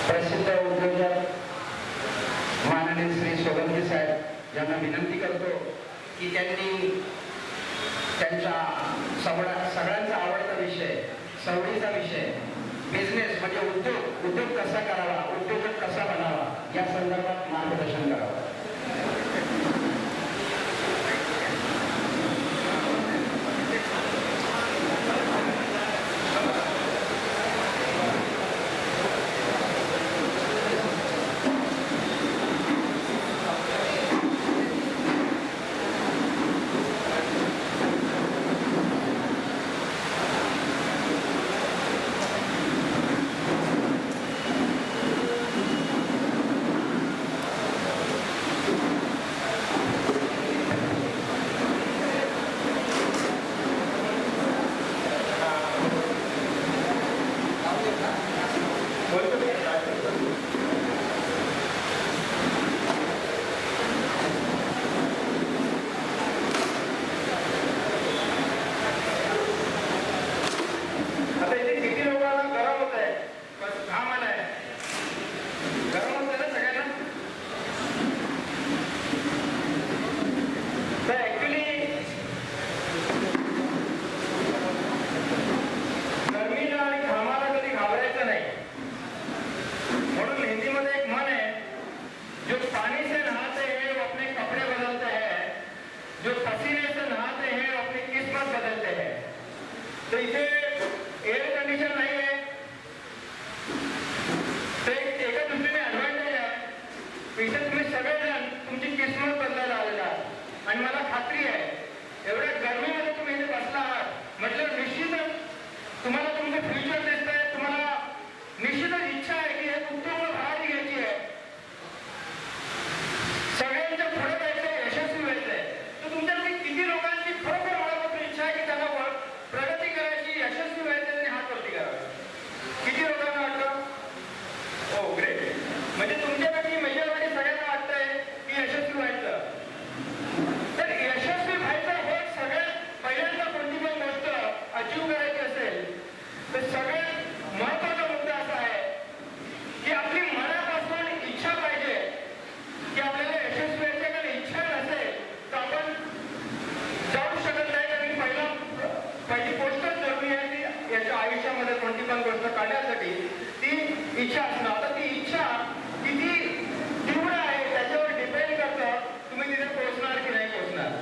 प्रसिद्ध उद्योजक माननीय श्री सोलंकी साहेब यांना विनंती करतो की त्यांनी त्यांचा सगळ्यांचा आवडता विषय सवडीचा विषय बिझनेस म्हणजे उद्योग कसा करावा, उद्योजक कसा बनावा या संदर्भात मार्गदर्शन करावं. तो इथे एअर कंडिशन नाही आहे, ते एका दृष्टीने ऍडव्हान्टेज आहे. इथे तुम्ही सगळेजण तुमची किस्मत बदलायला आलेला आहात आणि मला खात्री आहे एवढ्या गर्मीमध्ये तुम्ही इथे बसला आहात म्हटलं निश्चितच तुम्हाला तुमचं फ्युचर दिसतंय, तुम्हाला निश्चितच इच्छा आहे की हे उद्योग बाहेर घ्यायची आहे, सगळ्यांच्या पुढे जायचंय, यशस्वी व्हायचंय. तर तुमच्यापैकी किती लोकांची खरोखर मनापासून इच्छा आहे की त्यांना प्रगती करायची, यशस्वी व्हायचं आणि हात वरती करावे? किती लोकांना वाटतं? हो ग्रेट. म्हणजे तुमच्यापैकी मेजॉरिटी सगळ्यांना वाटतंय की यशस्वी व्हायचं. तर यशस्वी व्हायचं हे सगळ्यात पहिल्यांदा कोणती पण गोष्ट अचीव करायची असेल तर सगळ्यात महत्वाचा मुद्दा असा आहे की आपली मनापासून इच्छा पाहिजे की आपल्याला यशस्वी व्हायचं. कारण इच्छा नसेल तर आपण जाऊ शकत नाही. कारण पहिली गोष्टच जरुरी आहे ती याच्या आयुष्यामध्ये कोणती पण गोष्ट काढण्यासाठी ती इच्छा असणं. आता ती इच्छा किती तीव्र आहे त्याच्यावर डिपेंड करतं तुम्ही तिथे पोहोचणार की नाही पोहोचणार.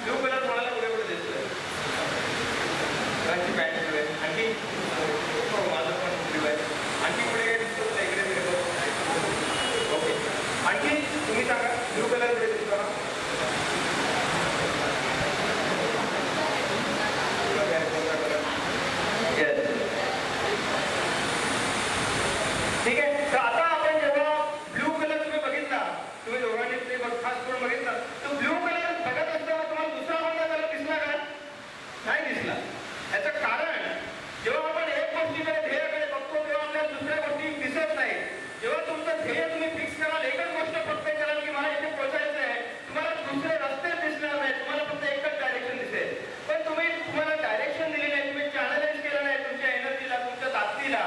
ब्लू कलर कोणाला पुढे पुढे दिसतोय रंगची पॅन्ट आहे आणखी हो माझं पण ब्लू आहे आणखी पुढे काय दिसतो इकडे ओके आणखी तुम्ही सांगा ब्लू कलर पुढे दिसतो ना ठीक आहे तर आता आपण जेव्हा ब्लू कलर तुम्ही बघितला तुम्ही दोघांनी ते खास करून बघितला तो ब्लू कलर बघत असताना तुम्हाला दुसरा कोणता कलर दिसला का नाही दिसला याचं कारण जेव्हा आपण एक गोष्टीकडे ध्येयाकडे बघतो तेव्हा आपल्याला दुसऱ्या गोष्टी दिसत नाही जेव्हा तुमचं ध्येय तुम्ही फिक्स कराल एकच गोष्ट फक्त कराल की मला इथे पोहोचायचं आहे तुम्हाला दुसरे रस्ते दिसणार नाही तुम्हाला फक्त एकच डायरेक्शन दिसेल पण तुम्हाला डायरेक्शन दिली नाही तुम्ही चॅनलाइज केलं नाही तुमच्या एनर्जीला तुमच्या ताकदीला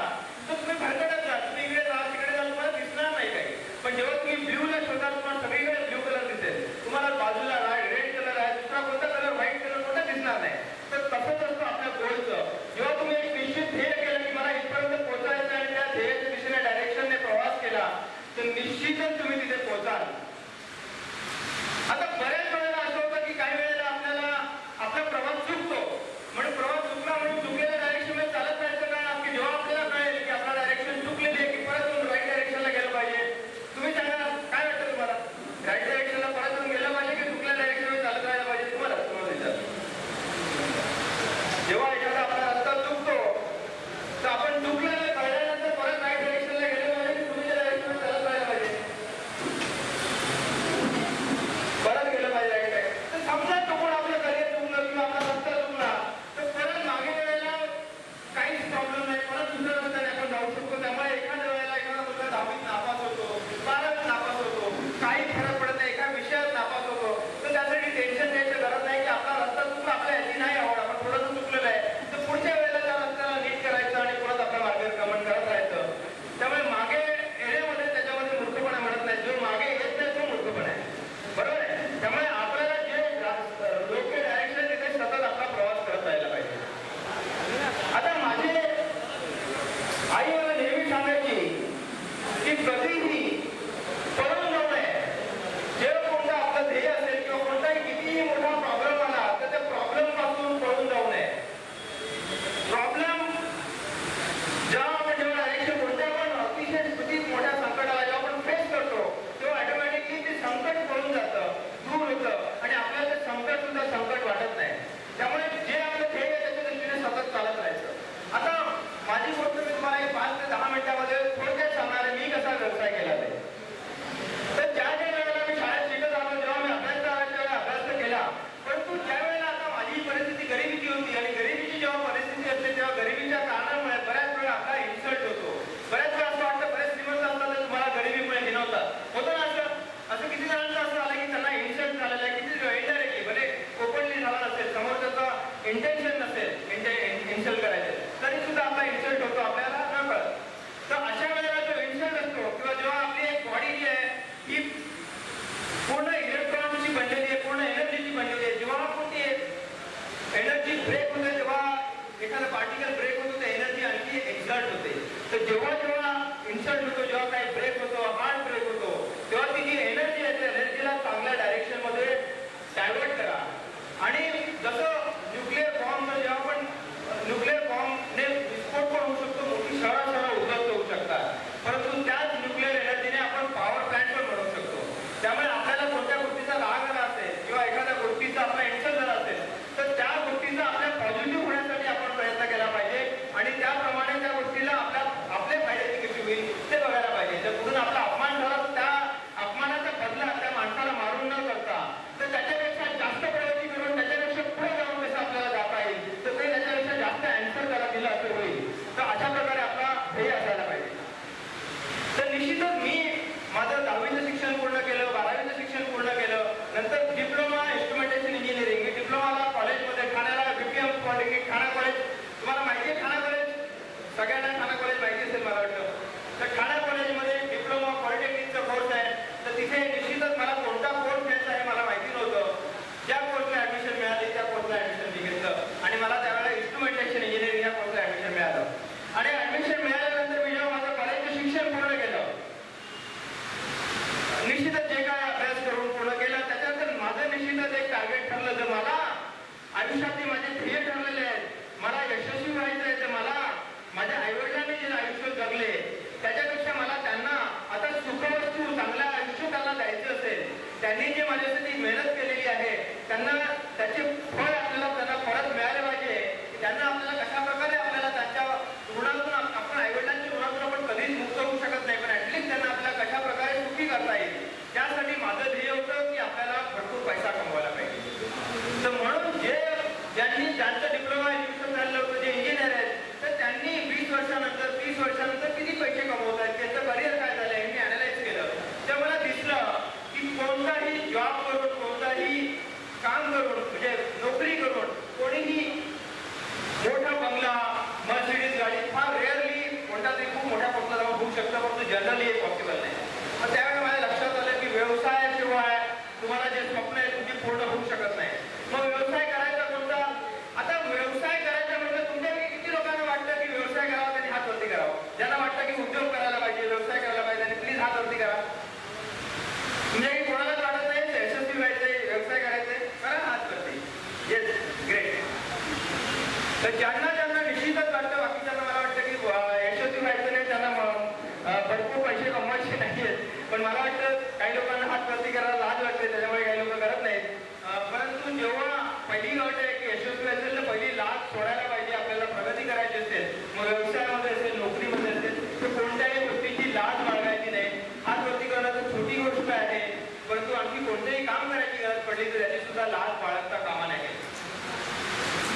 तर तुम्ही भरकटत जा तुम्ही इकडे जा तिकडे जा तुम्हाला दिसणार नाही काही पण जेव्हा तुम्ही ब्ल्यूला शोधा तुम्हाला सगळीकडे ब्ल्यू कलर दिसेल तुम्हाला बाजूला रेड कलर आहे दुसरा कोणता कलर व्हाईट कलर कोणता दिसणार नाही तर तसंच असतं आपल्या गोलचं जेव्हा तुम्ही एक निश्चित ध्येय केलं की मला इथपर्यंत पोहोचायचं आणि त्या ध्येयाच्या दिशेने डायरेक्शनने प्रवास केला तर निश्चितच तुम्ही तिथे पोहोचाल आता बऱ्याच वेळेला असं होतं की काही वेळेला आपल्याला आपला प्रवास चुकतो म्हणून प्रवास चुकला म्हणून चुकलेल्या डायरेक्शनमध्ये चालत राहायचं का की जेव्हा आपल्याला कळेल की आपला डायरेक्शन चुकलेली आहे की परत तुम्ही राईट डायरेक्शनला गेलं पाहिजे तुम्ही सांगा काय वाटतं तुम्हाला राईट डायरेक्शनला परत तुम्ही गेलं पाहिजे की चुकल्या डायरेक्शनमध्ये चालत राहायला पाहिजे तुम्हाला विचार जेव्हा एखादा आपला रस्ता चुकतो तर आपण चुकल्याने कळल्यानंतर परत राईट डायरेक्शनला गेलं पाहिजे की तुम्ही त्या डायरेक्शनमध्ये चालत राहायला पाहिजे परत गेलं पाहिजे राईट डायरेक्शन तर समजा चुकून आपलं करिअर चुकलं किंवा आपला रस्ता चुकला तर परत मागे वेळेला काहीच प्रॉब्लेम नाही परत दुसऱ्या रस्त्याने आपण जाऊ शकतो त्यामुळे एखाद्या वेळेला एखादा मुलगा 10वीत नापास होतो 12वीत नापास होतो काही फरक पडत नाही एका विषयात नापास होतो तर त्यासाठी टेन्शन घ्यायची गरज नाही की आपला रस्ता चुकला आपल्या याची नाही आवड आपण थोडंसं चुकलेलं आहे तर पुढच्या वेळेला त्या रस्त्याला नीट करायचं आणि परत आपल्या मार्गावर गमन करत राहायचं त्यामुळे मागे येण्यामध्ये त्याच्यामध्ये मूर्खपणा म्हणत नाही जो मागे येत नाही तो मूर्खपणा आहे बरोबर आहे त्यामुळे आपल्याला जे योग्य डायरेक्शन तिथे सतत आपला प्रवास करत राहायला पाहिजे आता माझे आई मला नेहमी सांगायची की कधीही पळून जाऊ नये जे कोणता आपलं ध्येय असेल किंवा कोणताही कितीही मोठा प्रॉब्लेम आला तर त्या प्रॉब्लेम पासून पळून जाऊ नये प्रॉब्लेम जेव्हा आपण जेव्हा डायरेक्शन कोणत्या पण अतिशय स्थितीत मोठ्या संकटाला जेव्हा आपण फेस करतो तेव्हा ऑटोमॅटिकली ते संकट पळून जातं दूर होतं आणि आपल्याला ते संकट सुद्धा संकट वाटत नाही त्यामुळे जे आपलं ध्येय आहे त्याच्या दृष्टीने सतत चालत राहायचं आता माझी गोष्ट मी तुम्हाला 5 ते 10 मिनिटांमध्ये थोडक्यात सांगणार आहे मी कसा व्यवसाय केला ते तर ज्या वेळेला मी शाळेत शिकत आलो जेव्हा मी अभ्यास करायच्या वेळेला अभ्यास केला परंतु ज्या वेळेला आता माझी परिस्थिती गरिबीची होती आणि गरिबीची जेव्हा परिस्थिती असते तेव्हा गरिबीच्या कारणामुळे बऱ्याच वेळा आपला इन्सल्ट होतो बऱ्याच वेळा असं वाटतं बरेच श्रीमंत असतात तर तुम्हाला गरिबीमुळे हिनवतात होतं ना असं किती जणांचं असं आलं की त्यांना इन्सल्ट झालेलं आहे किती इंडायरेक्टली भले ओपनली झाला नसेल समोर त्याचं इंटेन्शन नसेल इन्सल्ट करायचं तरी सुद्धा आपला इन्सल्ट होतो आपल्याला न कळत तर अशा वेळेला जो इन्सल्ट असतो किंवा जेव्हा आपली एक बॉडी जी आहे ही पूर्ण इलेक्ट्रॉनची बनलेली आहे पूर्ण एनर्जीची बनलेली आहे जेव्हा कोणती एनर्जी ब्रेक होते तेव्हा एखादा पार्टिकल ब्रेक होतो तर एनर्जी आणखी एक्झर्ट होते तर जेव्हा जेव्हा इन्सल्ट होतो जेव्हा काही ब्रेक होतो हार्ट ब्रेक होतो तेव्हा ती जी एनर्जी आहे त्या एनर्जीला चांगल्या डायरेक्शन मध्ये डायव्हर्ट करा आणि जसं न्यूक्लिअर बॉम्ब जेव्हा आपण न्यूक्लिअर बॉम्बने विस्फोट पण होऊ शकतो मोठी शहरं उद्ध्वस्त होऊ शकतात परंतु त्याच न्यूक्लिअर एनर्जीने आपण पॉवर प्लांट पण बनवू शकतो त्यामुळे आपल्याला कोणत्या गोष्टीचा राग आला असेल किंवा एखाद्या गोष्टीचा आपला इन्सल्ट झाला असेल तर त्या गोष्टीचा आपल्या पॉझिटिव्ह होण्यासाठी आपण प्रयत्न केला पाहिजे आणि त्याप्रमाणे त्या गोष्टीला आपल्या आपल्या फायद्याची कशी होईल ते बघायला पाहिजे जर कुठून आपला अपमान ज्यांचं डिप्लोमा एज्युकेशन झालं होतं, जे इंजिनियर आहेत, तर त्यांनी 20 वर्षानंतर 30 वर्षानंतर किती पैसे कमवत आहेत, त्यांचं करिअर काय झालं हे मी अनालाइज केलं. तर मला दिसलं की कोणताही जॉब करून, कोणताही काम करून, म्हणजे नोकरी करून कोणीही मोठा बंगला, मर्सिडीज गाडी फार रेअरली कोणता तरी खूप मोठ्या पोस्टला जाऊन होऊ शकतं, परंतु जनरली हे पॉसिबल नाही. मग त्यावेळी माझ्या लक्षात आलं की व्यवसायाशिवाय तुम्हाला जे स्वप्न आहे तुमची पूर्ण होऊ शकत नाही. मग व्यवसाय करायचा कोणता? आता व्यवसाय करायचा म्हणजे तुमच्यापैकी किती लोकांना वाटतं की व्यवसाय करावा त्यांनी हात वरती करावा? ज्यांना वाटतं की उद्योग करायला पाहिजे, व्यवसाय करायला पाहिजे, त्यांनी प्लीज हात वरती करा. म्हणजे कोणालाच वाटत नाही यशस्वी व्हायचंय, व्यवसाय करायचंय, करा हात वरती. Yes, great. तर ज्यांना ज्यांना निश्चितच वाटतं, बाकीच्यांना मला वाटतं की यशस्वी व्हायचं नाही, त्यांना भरपूर पैसे कमवायचे नाहीयेत, पण मला वाटतं काही लोकांना हात वरती करायला लाज वाटते, त्याच्यामुळे काही लोक करत नाहीत. परंतु जेव्हा पहिली अट आहे की यशस्वी असेल तर पहिली लाज सोडायला पाहिजे. आपल्याला प्रगती करायची असेल, मग व्यवसायामध्ये असेल, नोकरीमध्ये असेल, तर कोणत्याही गोष्टीची लाज बाळगायची नाही. हात वरती करणं तर छोटी गोष्ट आहे, परंतु आणखी कोणतेही काम करायची गरज पडली तर त्याची सुद्धा लाज बाळगता कामा नये.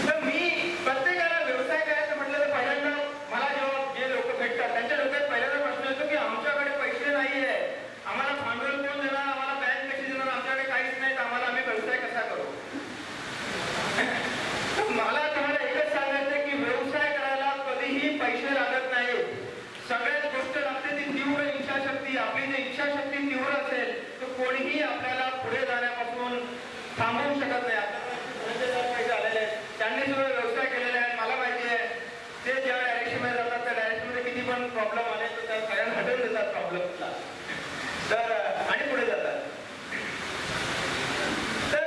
तर मी प्रत्येकाला व्यवसाय करायचं म्हटलं तर पहिल्यांदा मला जेव्हा जे लोक भेटतात त्यांच्या डोक्यात पहिल्यांदा प्रश्न येतो की आमच्याकडे पैसे नाही आहे, आम्हाला भांडवल कोण देणार, आम्हाला बँक कशी देणार, आमच्याकडे काहीच नाही, तर आम्हाला आम्ही व्यवसाय कसा करू? मला तुम्हाला एकच सांगायचं की व्यवसाय करायला कधीही पैसे लागत नाही. सगळ्यात गोष्ट लागते ती तीव्र इच्छाशक्ती. आपली जर इच्छाशक्ती तीव्र असेल तर कोणीही आपल्याला पुढे जाण्यापासून थांबवू शकत नाही. आता पैसे आलेले आहेत, त्यांनी सुद्धा व्यवसाय केलेले आहेत, मला माहिती आहे. ते ज्या डायरेक्शनमध्ये जातात त्या डायरेक्शनमध्ये किती पण प्रॉब्लेम आले तर त्या सगळ्यांना हटवून देतात प्रॉब्लेमला, तर आणि पुढे जातात. तर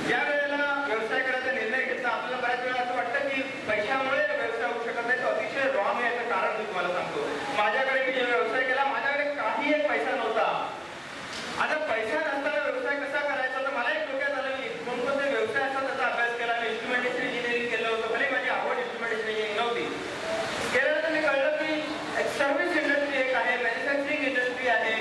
ज्या वेळेला व्यवसाय करायचा निर्णय घेतला आपल्याला बऱ्याच वेळा असं वाटतं की पैशामुळे व्यवसाय होऊ शकत नाही. तर अतिशय रॉंग आहे. याचं कारण मी तुम्हाला सांगतो. माझ्याकडे मी जे व्यवसाय केला माझ्याकडे काही एक पैसा नव्हता. आता पैसा नसताना व्यवसाय कसा करायचा तर मला एक डोक्यात आलं की कोणकोणते व्यवसाय असतात त्याचा अभ्यास केला. मी इन्स्ट्रुमेंटेशन इंजिनिअरिंग केलं होतं, भले माझी आवड इन्स्ट्रुमेंटेशन इंजिनिअरिंग नव्हती. केल्यानंतर मी कळलं की सर्व्हिस इंडस्ट्री एक आहे, मॅन्युफॅक्चरिंग इंडस्ट्री आहे,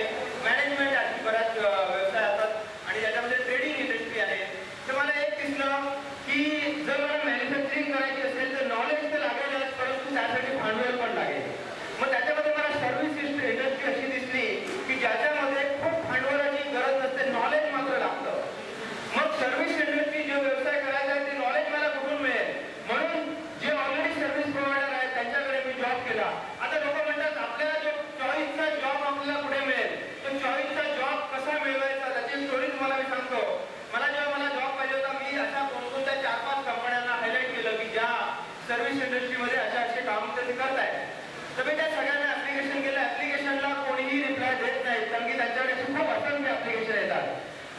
मॅनेजमेंट आहे, बऱ्याच व्यवसाय असतात आणि त्याच्यामध्ये ट्रेडिंग इंडस्ट्री आहे. तर मला एक दिसलं की जर मला मॅन्युफॅक्चरिंग करायची असेल तर नॉलेज तर लागेलच, परंतु त्यासाठी भांडवल पण लागेल. मग त्याच्यामध्ये मला सर्व्हिस इंडस्ट्री अशी दिसली की ज्याच्यामध्ये खूप भांडवलाची गरज नसते, नॉलेज मात्र लागतं. मग सर्व्हिस इंडस्ट्री जो व्यवसाय करायचा आहे ते नॉलेज मला कुठून मिळेल? म्हणून जे ऑलरेडी सर्व्हिस प्रोव्हायडर आहेत त्यांच्याकडे मी जॉब केला. आता लोक म्हणतात आपल्याला जो चॉईसचा जॉब आपल्याला कुठे मिळेल, तो चॉईसचा जॉब कसा मिळवायचा त्याची स्टोरी तुम्हाला मी सांगतो. जेव्हा मला जॉब पाहिजे होता मी अशा कोणकोणत्या 4-5 कंपन्यांना हायलाईट केलं की ज्या सर्व्हिस इंडस्ट्रीमध्ये असे काम ते करतायत. तर मी त्या सगळ्यांना ऍप्लिकेशन केलं. ऍप्लिकेशनला कोणीही रिप्लाय देत नाही, कारण की त्यांच्याकडे खूप असंख्य ऍप्लिकेशन येतात.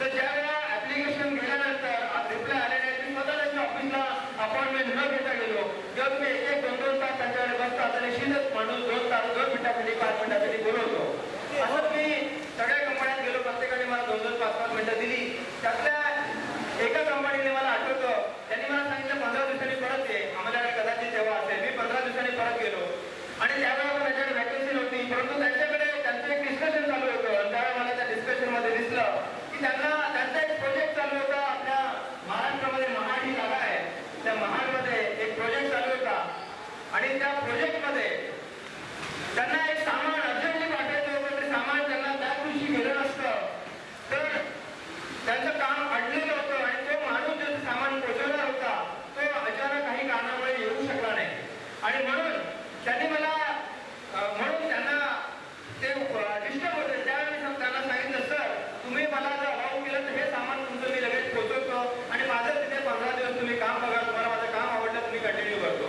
तर ज्या वेळेला ऍप्लिकेशन गेल्यानंतर रिप्लाय आले नाही, मी स्वतः त्यांच्या ऑफिसला अपॉइंटमेंट न घेता गेलो. जेव्हा तुम्ही 1-2 तास त्यांच्याकडे बसता तर निश्चितच माणूस 2 तास 2 मिनिटासाठी 5 मिनिटासाठी बोलवतो. असं मी सगळ्या कंपन्यात गेलो, प्रत्येकाने मला 2-2, 5-5 मिनिटं दिली. त्यातल्या एका कंपनीने मला आठवतं त्यांनी मला सांगितलं 15 दिवसांनी परत ये. आम्हाला कदाचित तेव्हा असेल. मी 15 दिवसांनी परत गेलो आणि त्यावेळेला त्याच्याकडे व्हॅकन्सी नव्हती, परंतु त्यांच्याकडे त्यांचं एक डिस्कशन चालू होतं. आणि त्यावेळेला मला त्या डिस्कशन मध्ये दिसलं की त्यांचा एक प्रोजेक्ट चालू होता. आपल्या महाराष्ट्रामध्ये महाड ही जागा आहे, त्या महाडमध्ये एक प्रोजेक्ट चालू होता आणि त्या प्रोजेक्टमध्ये त्यांना एक सामान अर्जंटली पाठवायचं होतं. ते सामान त्यांना त्या दिवशी गेलं नसतं तर त्यांचं काम अडलेलं होतं आणि तो माणूस जो सामान पोहोचवणार होता तो अचानक काही कारणामुळे येऊ शकला नाही. आणि म्हणून त्यांनी मला त्यांना ते डिस्टर्ब होते. त्यावेळी मी त्यांना सांगितलं सर तुम्ही मला जर अलाउ केलं तर हे सामान तुमचं मी लगेच पोहोचवतो आणि माझं तिथे 15 दिवस तुम्ही काम बघा, तुम्हाला माझं काम आवडलं तुम्ही कंटिन्यू करतो.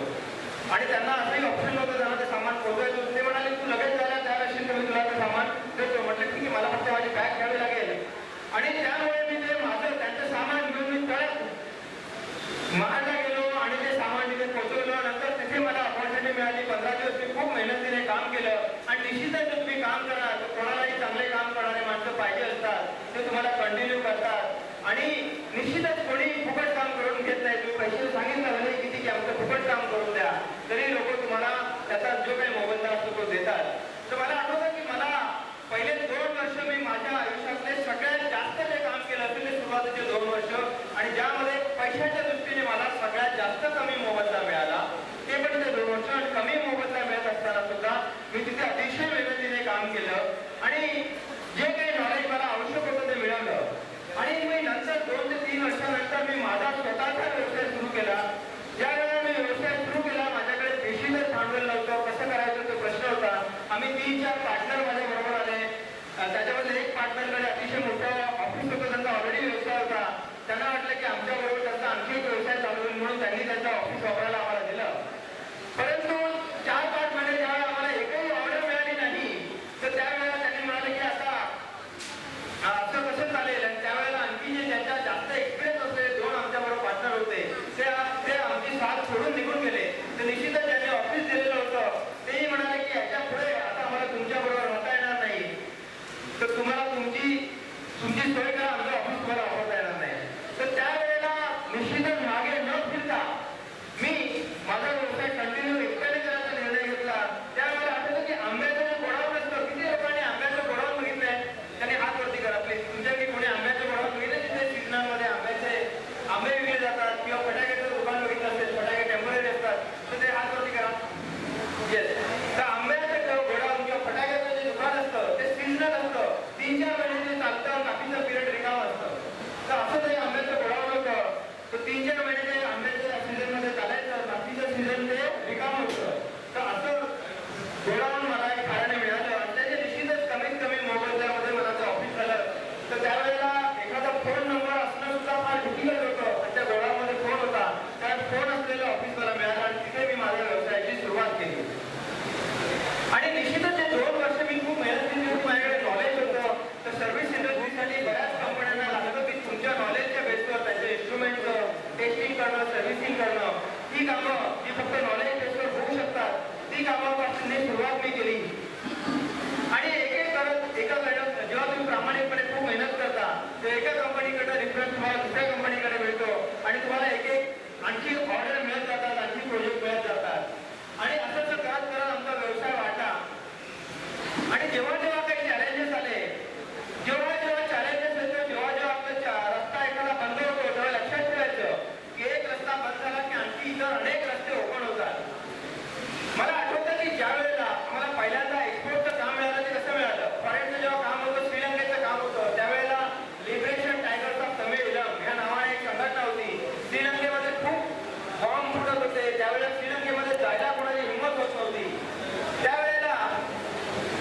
आणि त्यांना असंही ऑप्शन नव्हतं, त्यांना ते सामान पोहोचवायचं. ते म्हणाले तू लगेच जायला तयार असेल तर मी तुला ते सामान देतो. म्हटलं ठीक आहे, मला फक्त माझी बॅग घ्यावी लागेल. आणि त्यामुळे मी ते माझं त्यांचं सामान घेऊन मी परत महाडला गेलो आणि ते सामान तिथे पोहोचवलं. नंतर तिथे मला अपॉर्च्युनिटी मिळाली. 15 दिवस मी खूप मेहनतीने काम केलं आणि निश्चितच तुम्ही काम कराल तर कोणालाही चांगले काम करणारे माणसं पाहिजे असतात, ते तुम्हाला कंटिन्यू करतात आणि निश्चितच कोणी फुकट काम करून घेत नाही. तुम्ही पैसे सांगितलं भले किती की आमचं फुकट काम करून द्या, तरी लोक तुम्हाला त्याचा जो काही मोबदला असतो तो देतात. तर मला आठवतं की मला पहिले 2 वर्ष मी माझ्या आयुष्यातले सगळ्यात जास्त जे काम केलं असेल ते सुरुवातीचे 2 वर्ष आणि ज्यामध्ये पैशाच्या दृष्टीने मला त्यानंतर मी माझा स्वतःचा व्यवसाय सुरू केला. ज्या वेळेला मी व्यवसाय सुरू केला माझ्याकडे पेशीचं भांडवल नव्हतं. कसं करायचं तो प्रश्न होता. आम्ही 3-4 पार्टनर माझ्या बरोबर आले. त्याच्यामध्ये एक पार्टनरकडे अतिशय मोठं ऑफिस होतं. त्यांचा ऑलरेडी व्यवसाय होता. त्यांना वाटलं की आमच्या बरोबर त्यांचा आणखी एक व्यवसाय चालू होईल म्हणून त्यांनी त्यांचा ऑफिस वापरायला आम्हाला दिलं. परंतु 4-5 महिने ज्यावेळेला आम्हाला एकही ऑर्डर मिळाली नाही तर त्यावेळेला त्यांनी म्हणाले की आता असं कसं चालेल. आणि त्यावेळेला आणखी जे ज्यांच्या जास्त एक्सपिरियन्स असलेले 2 आमच्या बरोबर पार्टनर होते ते आमची साथ सोडून निघून गेले. तर निश्चितच ज्यांनी ऑफिस दिलेलं होतं तेही म्हणाले की याच्या पुढे आता आम्हाला तुमच्या बरोबर राहता येणार नाही. तर तुम्हाला तुमची सोय करा. आमचं ऑफिस तुम्हाला वापरता येणार नाही. तर त्यावेळेला निश्चितच मागे न फिरता मी माझा व्यवसाय कंटिन्यू एकट्याने करायचा निर्णय घेतला. त्यावेळेला आठवतं की आंब्याचं जे गोडाऊन असतं, किती लोकांनी आंब्याचं गोडाऊन बघितलंय त्यांनी हात वरती करा प्लीज. तुमच्याकडे कोणी आंब्याचं गोडाऊन बघितलं तिथे सीझनमध्ये आंबे विकले जातात किंवा फटाक्याचं दुकान बघितलं असेल, फटाके टेम्पररी असतात तर ते हात वरती करा. येस. तर आंब्याचं गोडाऊन किंवा फटाक्याचं जे दुकान असतं ते सीझनल असतं. 3-4 महिने ते चालतं. काफीचं पिरियड रिकाम असतं. तर असं ते आंब्याचं गोडाऊन होतं. तर 3-4 महिने ते आंब्याच्या सीझनमध्ये चालायचं. बाकीचं सीझन ते रिकाम होतं. तर असं गोडाऊन मला एक कारण मिळालं. आणि त्याच्या निश्चितच कमीत कमी मोबदल्यामध्ये मला ते ऑफिस झालं. तर त्यावेळेला एखादा फोन नंबर असणं सुद्धा फार डिफिकल्ट होतं. आणि त्या गोडाऊनमध्ये फोन होता. त्या फोन असलेलं ऑफिस मला मिळालं आणि तिथे मी माझ्या व्यवसायाची सुरुवात केली. आणि निश्चितच ते 2 वर्ष मी खूप मेहनत केली होती. माझ्याकडे नॉलेज होतं. तर सर्व्हिस इंडस्ट्रीसाठी बऱ्याच कंपन्यांना लागतं की तुमच्या नॉलेजच्या बेसवर त्यांच्या इन्स्ट्रुमेंटचं टेस्टिंग करणं, सर्व्हिसिंग करणं ही कामं जी फक्त नॉलेज बेसवर होऊ शकतात ती कामापासून सुरुवात मी केली. आणि एक करत एका वेळेला जेव्हा तुम्ही प्रामाणिकपणे खूप मेहनत करता तर एका कंपनीकडे रेफरन्स तुम्हाला दुसऱ्या कंपनीकडे मिळतो आणि तुम्हाला एक आणखी ऑर्डर मिळत जातात, आणखी प्रोजेक्ट मिळत जातात. आणि असं करत करत आमचा व्यवसाय वाढला. आणि जेव्हा जेव्हा काही चॅलेंजेस आले, जेव्हा चॅलेंजेस येतो, जेव्हा आपला रस्ता एखादा बंद होतो तेव्हा लक्षात ठेवायचं की एक रस्ता बंद झाला की आणखी इतर अनेक रस्ते ओपन होतात. मला आठवतं की ज्या वेळेला आम्हाला पहिल्यांदा एक्सपोर्टचं काम मिळालं ते कसं मिळालं. फॉरेनचं जेव्हा काम होतं, श्रीलंकेचं काम होतं, त्यावेळेला लिबरेशन टायगर्स ऑफ तमिळम ह्या नावाने एक संघटना होती. श्रीलंकेमध्ये खूप बॉम्ब फुटत होते. त्यावेळेला श्रीलंकेमध्ये जायला कोणाची हिंमत होत नव्हती. त्यावेळेला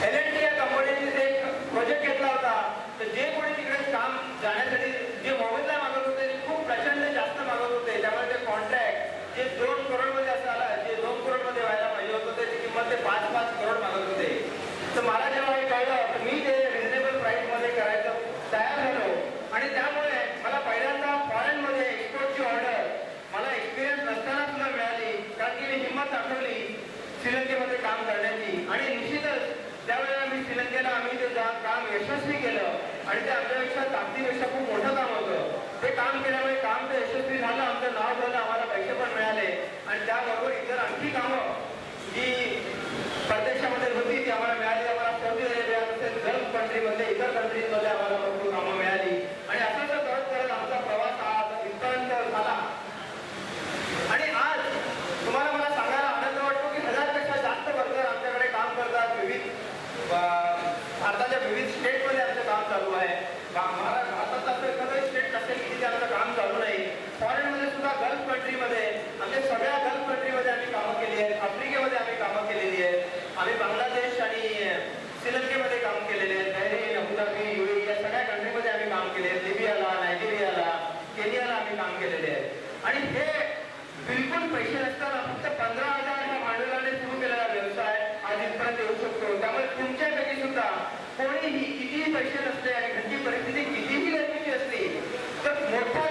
L&T या कंपनीने एक प्रोजेक्ट घेतला होता. तर जे कोणी तिकडे काम जाण्यासाठी जे मोबदला मागत होते ते खूप प्रचंड जास्त मागत होते. त्यामुळे ते कॉन्ट्रॅक्ट जे 2 करोडमध्ये असायला, जे 2 करोडमध्ये व्हायला पाहिजे होतं त्याची किंमत ते 5-5 करोड मागत होते. तर मला जेव्हा हे कळलं तर मी ते रिझनेबल प्राईसमध्ये करायचं तयार झालो. आणि त्यामुळे मला पहिल्यांदा फॉरेनमध्ये एक्सपोर्टची ऑर्डर मला एक्सपिरियन्स नसताना सुद्धा मिळाली. कारण की मी हिंमत दाखवली श्रीलंकेमध्ये काम करण्याची. आणि निश्चितच त्यावेळेला मी श्रीलंकेला आम्ही ते काम यशस्वी केलं. आणि ते आमच्यापेक्षा ताकदीपेक्षा खूप मोठं काम होतं. ते काम केल्यामुळे काम ते यशस्वी झालं, आमचं नाव झालं, आम्हाला पैसे पण मिळाले. आणि त्याबरोबर इतर आणखी कामं जी परदेशामध्ये होती ती आम्हाला मिळाली. आम्हाला सौदी अरेबिया तसेच गल्फ कंट्रीमध्ये, इतर कंट्रीजमध्ये आम्हाला भरपूर कामं मिळाली. आणि असं करत करत आमचा प्रवास आज इथपर्यंत झाला. आणि आज तुम्हाला मला सांगायला आनंद वाटतो की 1000पेक्षा जास्त वर्कर आमच्याकडे काम करतात. भारताच्या विविध स्टेटमध्ये आमचं काम चालू आहे. भारतात असं एखादं स्टेट नसेल की तिथे आमचं काम चालू नाही. फॉरेनमध्ये सुद्धा गल्फ कंट्रीमध्ये, आमच्या सगळ्या गल्फ कंट्रीमध्ये आम्ही कामं केली आहेत. आफ्रिकेमध्ये आम्ही कामं केलेली आहेत. आम्ही बांगलादेश आणि श्रीलंकेमध्ये काम केलेले आहेत. बहरीन, अबुधाबी, UAE या सगळ्या कंट्रीमध्ये आम्ही काम केले आहेत. लिबियाला, नायजेरियाला, केनियाला आम्ही काम केलेले आहे. आणि हे बिलकुल पैसे नसताना फक्त 15,000 च्या भांडवलाने सुरू केलेला व्यवसाय आज इथपर्यंत येऊ शकतो. त्यामुळे तुमच्यापैकी सुद्धा कोणीही कितीही पैसे नसले आणि घरची परिस्थिती कितीही गरजेची असली तर मोठा